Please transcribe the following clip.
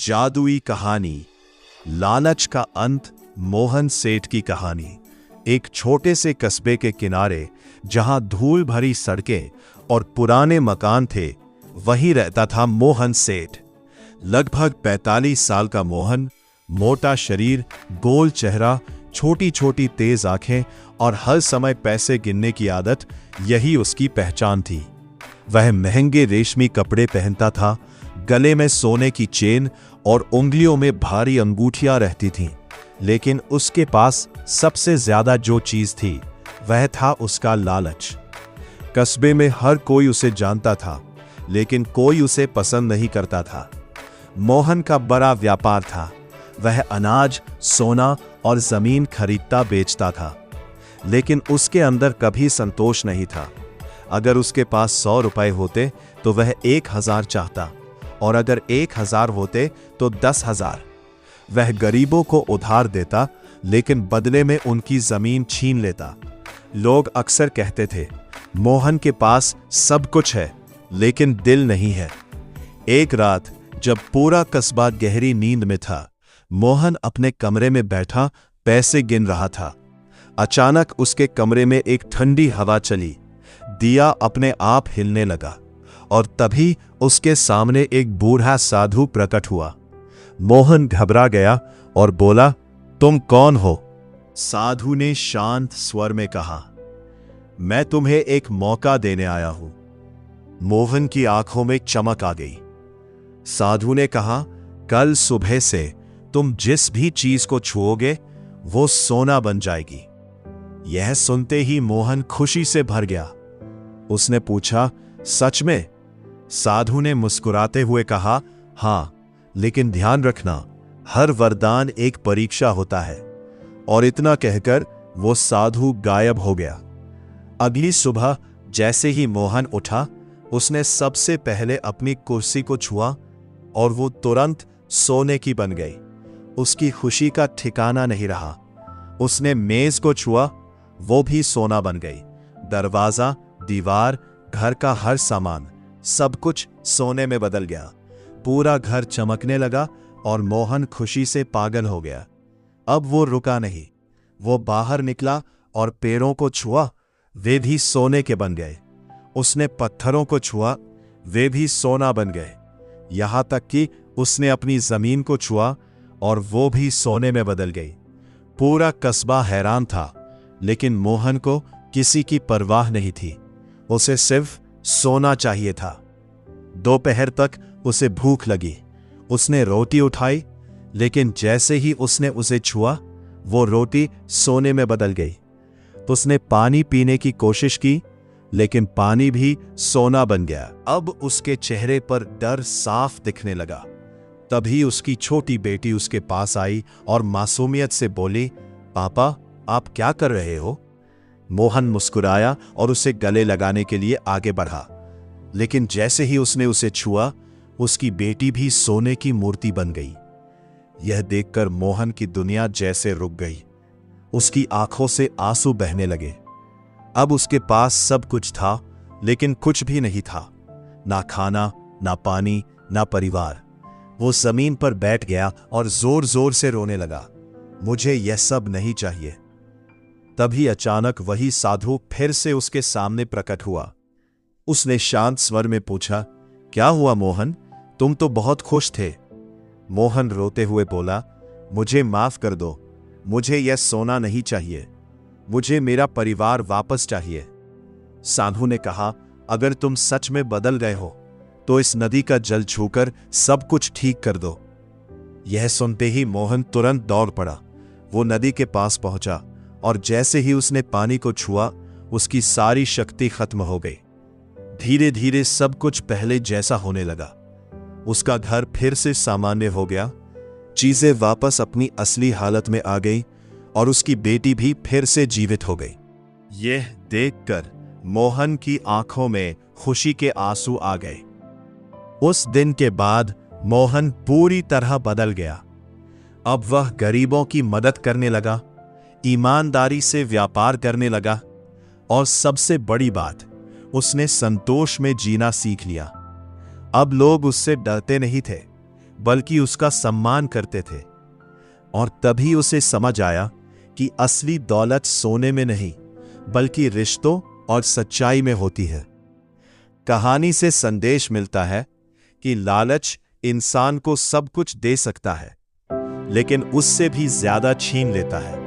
जादुई कहानी लालच का अंत। मोहन सेठ की कहानी। एक छोटे से कस्बे के किनारे जहां धूल भरी सड़कें और पुराने मकान थे, वहीं रहता था मोहन सेठ। लगभग 45 साल का मोहन, मोटा शरीर, गोल चेहरा, छोटी छोटी तेज आंखें और हर समय पैसे गिनने की आदत, यही उसकी पहचान थी। वह महंगे रेशमी कपड़े पहनता था, गले में सोने की चेन और उंगलियों में भारी अंगूठियां रहती थीं। लेकिन उसके पास सबसे ज्यादा जो चीज थी वह था उसका लालच। कस्बे में हर कोई उसे जानता था, लेकिन कोई उसे पसंद नहीं करता था। मोहन का बड़ा व्यापार था। वह अनाज, सोना और जमीन खरीदता बेचता था, लेकिन उसके अंदर कभी संतोष नहीं था। अगर उसके पास 100 रुपए होते तो वह 1000 चाहता, और अगर 1000 होते तो 10,000। वह गरीबों को उधार देता, लेकिन बदले में उनकी जमीन छीन लेता। लोग अक्सर कहते थे, मोहन के पास सब कुछ है लेकिन दिल नहीं है। एक रात जब पूरा कस्बा गहरी नींद में था, मोहन अपने कमरे में बैठा पैसे गिन रहा था। अचानक उसके कमरे में एक ठंडी हवा चली, दिया अपने आप हिलने लगा, और तभी उसके सामने एक बूढ़ा साधु प्रकट हुआ। मोहन घबरा गया और बोला, तुम कौन हो? साधु ने शांत स्वर में कहा, मैं तुम्हें एक मौका देने आया हूं। मोहन की आंखों में चमक आ गई। साधु ने कहा, कल सुबह से तुम जिस भी चीज को छुओगे वो सोना बन जाएगी। यह सुनते ही मोहन खुशी से भर गया। उसने पूछा, सच में? साधु ने मुस्कुराते हुए कहा, हां, लेकिन ध्यान रखना, हर वरदान एक परीक्षा होता है। और इतना कहकर वो साधु गायब हो गया। अगली सुबह जैसे ही मोहन उठा, उसने सबसे पहले अपनी कुर्सी को छुआ और वो तुरंत सोने की बन गई। उसकी खुशी का ठिकाना नहीं रहा। उसने मेज को छुआ, वो भी सोना बन गई। दरवाजा, दीवार, घर का हर सामान, सब कुछ सोने में बदल गया। पूरा घर चमकने लगा और मोहन खुशी से पागल हो गया। अब वो रुका नहीं। वो बाहर निकला और पेड़ों को छुआ, वे भी सोने के बन गए। उसने पत्थरों को छुआ, वे भी सोना बन गए। यहां तक कि उसने अपनी जमीन को छुआ और वो भी सोने में बदल गई। पूरा कस्बा हैरान था, लेकिन मोहन को किसी की परवाह नहीं थी। उसे सिर्फ सोना चाहिए था। दोपहर तक उसे भूख लगी। उसने रोटी उठाई, लेकिन जैसे ही उसने उसे छुआ, वो रोटी सोने में बदल गई। उसने पानी पीने की कोशिश की, लेकिन पानी भी सोना बन गया। अब उसके चेहरे पर डर साफ दिखने लगा। तभी उसकी छोटी बेटी उसके पास आई और मासूमियत से बोली, पापा, आप क्या कर रहे हो? मोहन मुस्कुराया और उसे गले लगाने के लिए आगे बढ़ा, लेकिन जैसे ही उसने उसे छुआ, उसकी बेटी भी सोने की मूर्ति बन गई। यह देखकर मोहन की दुनिया जैसे रुक गई। उसकी आंखों से आंसू बहने लगे। अब उसके पास सब कुछ था, लेकिन कुछ भी नहीं था। ना खाना, ना पानी, ना परिवार। वो जमीन पर बैठ गया और जोर जोर से रोने लगा, मुझे यह सब नहीं चाहिए। तभी अचानक वही साधु फिर से उसके सामने प्रकट हुआ। उसने शांत स्वर में पूछा, क्या हुआ मोहन? तुम तो बहुत खुश थे। मोहन रोते हुए बोला, मुझे माफ कर दो, मुझे यह सोना नहीं चाहिए। मुझे मेरा परिवार वापस चाहिए। साधु ने कहा, अगर तुम सच में बदल गए हो तो इस नदी का जल छूकर सब कुछ ठीक कर दो। यह सुनते ही मोहन तुरंत दौड़ पड़ा। वो नदी के पास पहुंचा और जैसे ही उसने पानी को छुआ, उसकी सारी शक्ति खत्म हो गई। धीरे धीरे सब कुछ पहले जैसा होने लगा। उसका घर फिर से सामान्य हो गया। चीजें वापस अपनी असली हालत में आ गई और उसकी बेटी भी फिर से जीवित हो गई। यह देखकर मोहन की आंखों में खुशी के आंसू आ गए। उस दिन के बाद मोहन पूरी तरह बदल गया। अब वह गरीबों की मदद करने लगा, ईमानदारी से व्यापार करने लगा, और सबसे बड़ी बात, उसने संतोष में जीना सीख लिया। अब लोग उससे डरते नहीं थे, बल्कि उसका सम्मान करते थे। और तभी उसे समझ आया कि असली दौलत सोने में नहीं, बल्कि रिश्तों और सच्चाई में होती है। कहानी से संदेश मिलता है कि लालच इंसान को सब कुछ दे सकता है, लेकिन उससे भी ज्यादा छीन लेता है।